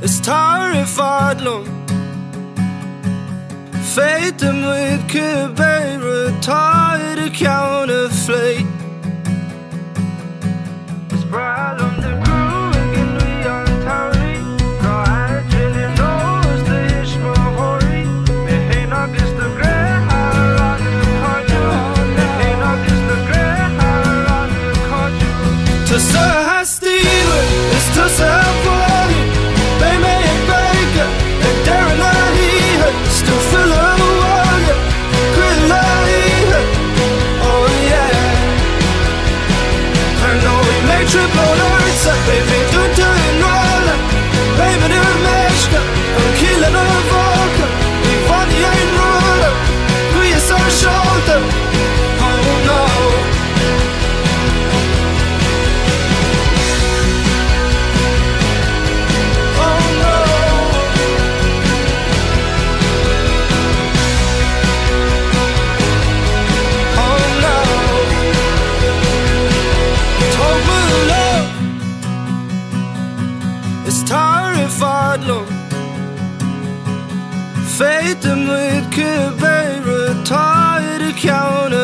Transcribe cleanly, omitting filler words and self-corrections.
It's terrified long. Faten with could be retired to counterfeit. It's bright on the growing and we are tired. Go ahead, chilling nose, the ishma hori. Me hey knock is the grey hair on the cardio. Me hey knock is the grey hair on the cardio. To say has stealer is to say funny. They make bacon and they're not here. Still fill up water, quit lying. Oh yeah. I know we make triple arts, baby, do turn all. Baby, they're meshed up, I'm killing a vodka. We funny ain't ruler, we is our shoulder. Oh no. It's terrified long. Faten with could be retired to counter.